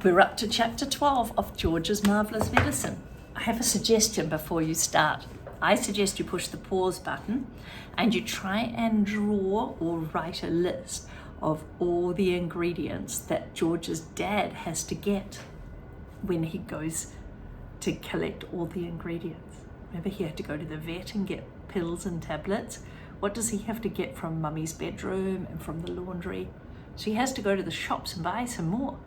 We're up to chapter 12 of George's Marvellous Medicine. I have a suggestion before you start. I suggest you push the pause button and you try and draw or write a list of all the ingredients that George's dad has to get when he goes to collect all the ingredients. Remember, he had to go to the vet and get pills and tablets. What does he have to get from Mummy's bedroom and from the laundry? So he has to go to the shops and buy some more.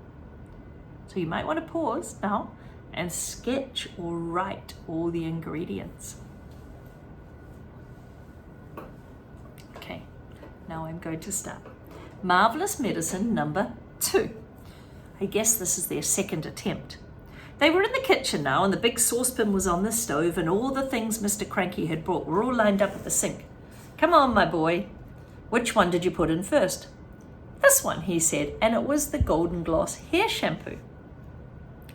So you might want to pause now and sketch or write all the ingredients. Okay, now I'm going to start. Marvellous Medicine number 2. I guess this is their second attempt. They were in the kitchen now, and the big saucepan was on the stove, and all the things Mr. Cranky had brought were all lined up at the sink. Come on, my boy. Which one did you put in first? This one, he said, and it was the Golden Gloss hair shampoo.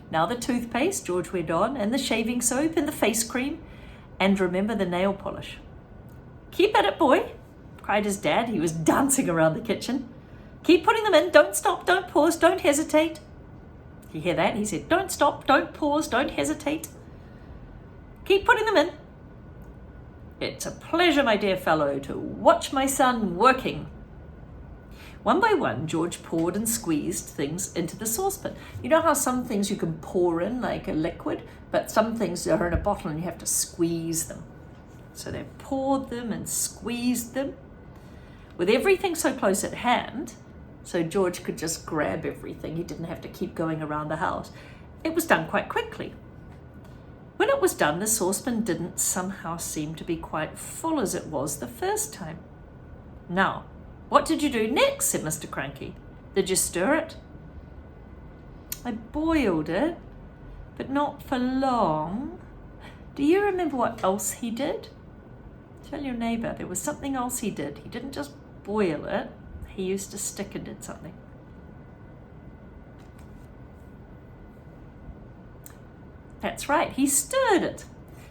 Now the toothpaste, George went on, and the shaving soap, and the face cream, and remember the nail polish. Keep at it, boy, cried his dad. He was dancing around the kitchen. Keep putting them in. Don't stop, don't pause, don't hesitate. You hear that? He said, don't stop, don't pause, don't hesitate. Keep putting them in. It's a pleasure, my dear fellow, to watch my son working. One by one, George poured and squeezed things into the saucepan. You know how some things you can pour in like a liquid, but some things are in a bottle and you have to squeeze them. So they poured them and squeezed them with everything so close at hand, so George could just grab everything. He didn't have to keep going around the house. It was done quite quickly. When it was done, the saucepan didn't somehow seem to be quite full as it was the first time. Now, what did you do next? Said Mr. Cranky. Did you stir it? I boiled it, but not for long. Do you remember what else he did? Tell your neighbour, there was something else he did. He didn't just boil it. He used to stick and did something. That's right, he stirred it.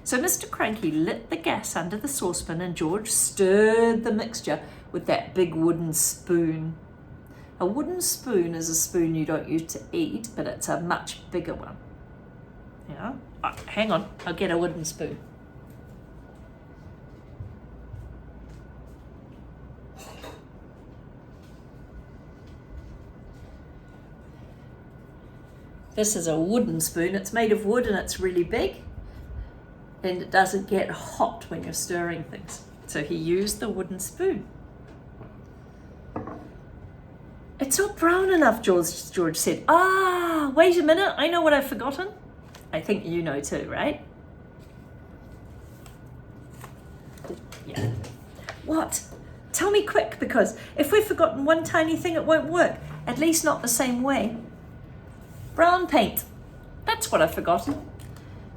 So Mr. Cranky lit the gas under the saucepan and George stirred the mixture with that big wooden spoon. A wooden spoon is a spoon you don't use to eat, but it's a much bigger one. Yeah. Oh, hang on, I'll get a wooden spoon. This is a wooden spoon. It's made of wood and it's really big. And it doesn't get hot when you're stirring things. So he used the wooden spoon. It's not brown enough, George said. Ah, wait a minute. I know what I've forgotten. I think you know too, right? Yeah. What? Tell me quick, because if we've forgotten one tiny thing, it won't work. At least not the same way. Brown paint. That's what I've forgotten.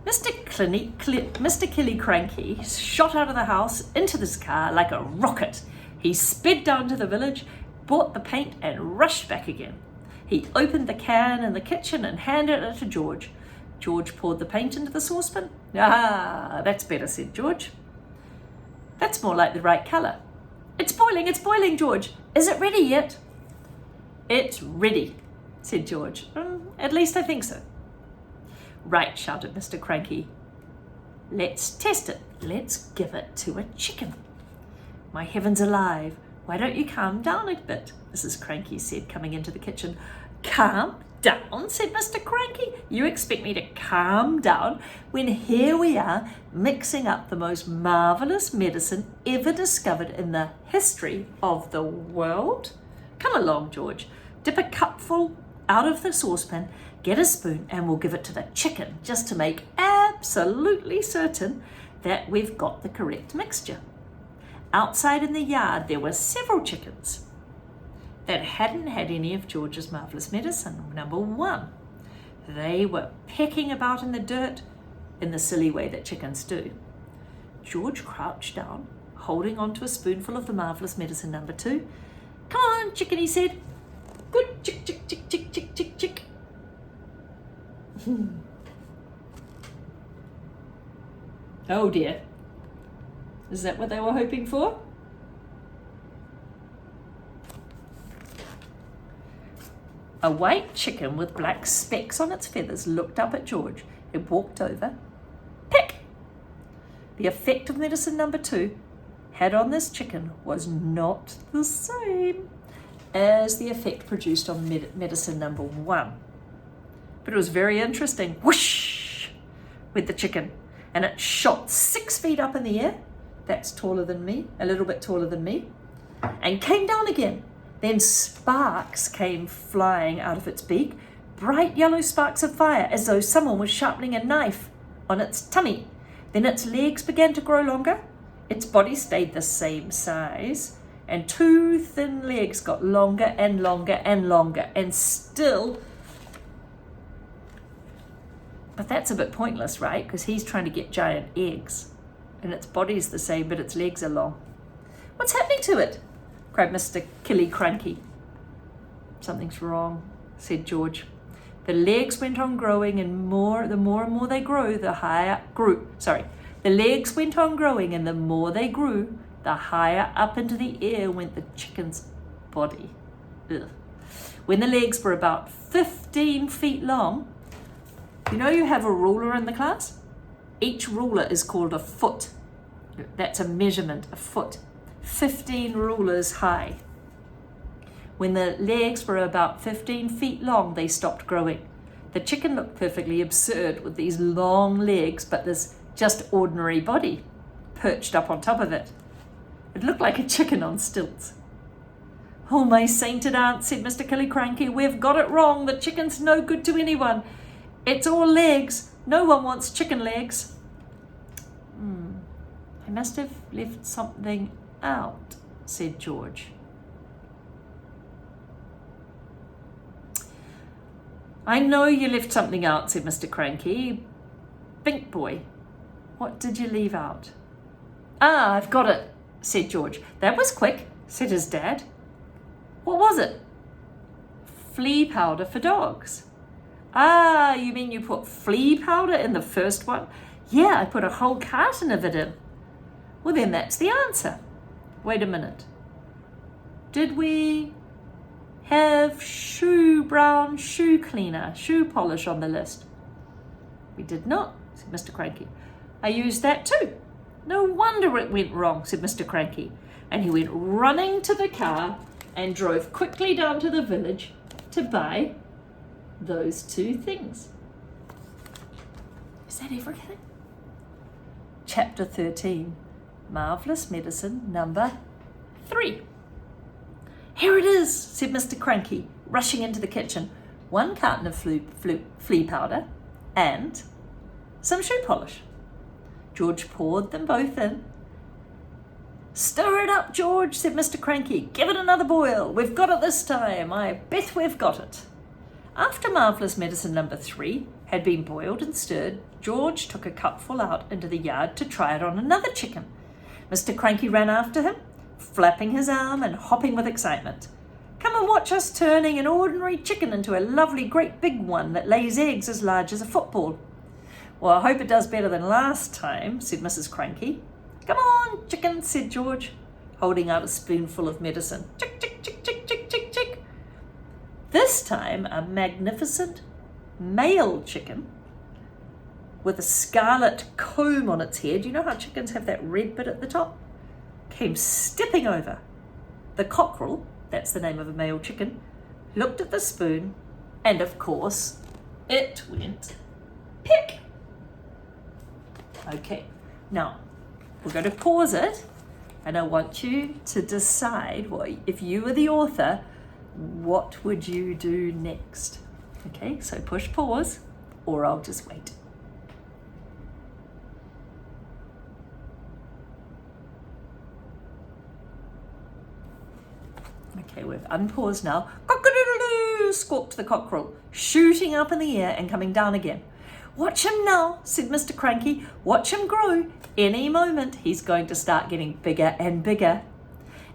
Mr. Killy Cranky shot out of the house into this car like a rocket. He sped down to the village, bought the paint, and rushed back again. He opened the can in the kitchen and handed it to George. George poured the paint into the saucepan. Ah, that's better, said George. That's more like the right colour. It's boiling, George. Is it ready yet? It's ready, said George. At least I think so. Right, shouted Mr. Cranky. Let's test it. Let's give it to a chicken. My heavens alive. Why don't you calm down a bit? Mrs. Cranky said, coming into the kitchen. Calm down, said Mr. Cranky. You expect me to calm down when here we are mixing up the most marvellous medicine ever discovered in the history of the world? Come along, George. Dip a cupful out of the saucepan, get a spoon, and we'll give it to the chicken just to make absolutely certain that we've got the correct mixture. Outside in the yard, there were several chickens that hadn't had any of George's marvellous medicine. Number 1, they were pecking about in the dirt in the silly way that chickens do. George crouched down, holding on to a spoonful of the marvellous medicine. Number 2, come on, chicken, he said. Good chick, chick, chick, chick, chick, chick, chick. Oh dear. Is that what they were hoping for? A white chicken with black specks on its feathers looked up at George. It walked over. Pick! The effect of medicine number 2 had on this chicken was not the same as the effect produced on medicine number 1. But it was very interesting. Whoosh! Went the chicken, and it shot 6 feet up in the air. That's taller than me, a little bit taller than me, and came down again. Then sparks came flying out of its beak, bright yellow sparks of fire, as though someone was sharpening a knife on its tummy. Then its legs began to grow longer. Its body stayed the same size, and 2 thin legs got longer and longer and longer, and still. But that's a bit pointless, right? Because he's trying to get giant eggs, and its body's the same, but its legs are long. What's happening to it? Cried Mr. Killiecrankie. Something's wrong, said George. The legs went on growing, and the more and more they grew, the higher grew. The legs went on growing, and the more they grew, the higher up into the air went the chicken's body. Ugh. When the legs were about 15 feet long, you have a ruler in the class? Each ruler is called a foot. That's a measurement, a foot. 15 rulers high. When the legs were about 15 feet long, they stopped growing. The chicken looked perfectly absurd with these long legs, but this just ordinary body perched up on top of it. It looked like a chicken on stilts. Oh, my sainted aunt, said Mr. Killiecrankie, we've got it wrong. The chicken's no good to anyone. It's all legs. No one wants chicken legs. I must have left something out, said George. I know you left something out, said Mr. Cranky. Bink boy, what did you leave out? Ah, I've got it, said George. That was quick, said his dad. What was it? Flea powder for dogs. Ah, you mean you put flea powder in the first one? Yeah, I put a whole carton of it in. Well, then that's the answer. Wait a minute. Did we have brown shoe cleaner, shoe polish on the list? We did not, said Mr. Cranky. I used that too. No wonder it went wrong, said Mr. Cranky. And he went running to the car and drove quickly down to the village to buy those 2 things. Is that everything? Chapter 13, Marvellous Medicine number 3. Here it is, said Mr. Cranky, rushing into the kitchen. 1 carton of flea powder and some shoe polish. George poured them both in. Stir it up, George, said Mr. Cranky. Give it another boil. We've got it this time. I bet we've got it. After Marvellous Medicine number 3 had been boiled and stirred, George took a cupful out into the yard to try it on another chicken. Mr. Cranky ran after him, flapping his arm and hopping with excitement. Come and watch us turning an ordinary chicken into a lovely great big one that lays eggs as large as a football. Well, I hope it does better than last time, said Mrs. Cranky. Come on, chicken, said George, holding out a spoonful of medicine. Chick, chick, chick, chick, chick, chick, chick. This time, a magnificent male chicken with a scarlet comb on its head. You know how chickens have that red bit at the top? Came stepping over. The cockerel, that's the name of a male chicken, looked at the spoon, and of course, it went pick. Okay, now we're going to pause it, and I want you to decide if you were the author, what would you do next? Okay, so push pause, or I'll just wait. Okay, we've unpaused now. Cock-a-doodle-doo, squawked the cockerel, shooting up in the air and coming down again. Watch him now, said Mr. Cranky. Watch him grow. Any moment, he's going to start getting bigger and bigger.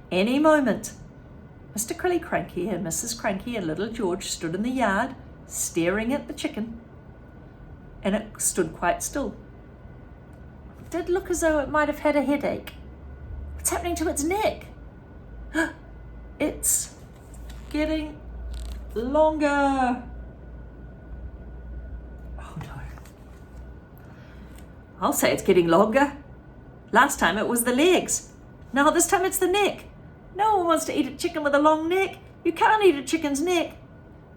Any moment. Mr. Killiecrankie and Mrs. Cranky and little George stood in the yard, staring at the chicken, and it stood quite still. It did look as though it might have had a headache. What's happening to its neck? It's getting longer. Oh no. I'll say it's getting longer. Last time it was the legs. Now this time it's the neck. No one wants to eat a chicken with a long neck. You can't eat a chicken's neck.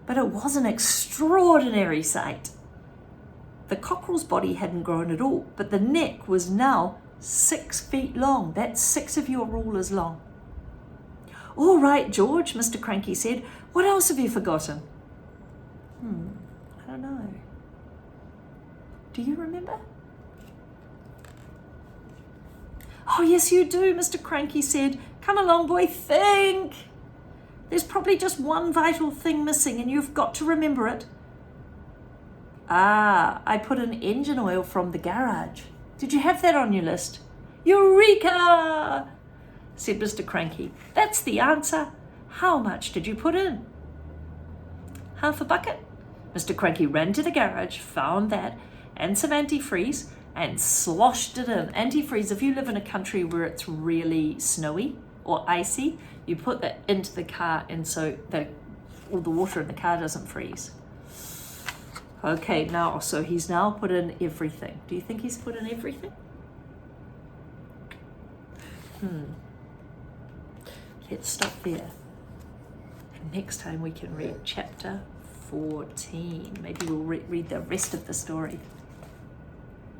But it was an extraordinary sight. The cockerel's body hadn't grown at all, but the neck was now 6 feet long. That's 6 of your rulers long. All right, George, Mr. Cranky said. What else have you forgotten? I don't know. Do you remember? Oh, yes, you do, Mr. Cranky said. Come along, boy, think. There's probably just one vital thing missing and you've got to remember it. Ah, I put in engine oil from the garage. Did you have that on your list? Eureka! Said Mr. Cranky. That's the answer. How much did you put in? Half a bucket. Mr. Cranky ran to the garage, found that, and some antifreeze, and sloshed it in. Antifreeze, if you live in a country where it's really snowy or icy, you put that into the car and so all the water in the car doesn't freeze. Okay, now, so he's now put in everything. Do you think he's put in everything? Let's stop there. And next time we can read chapter 14. Maybe we'll read the rest of the story.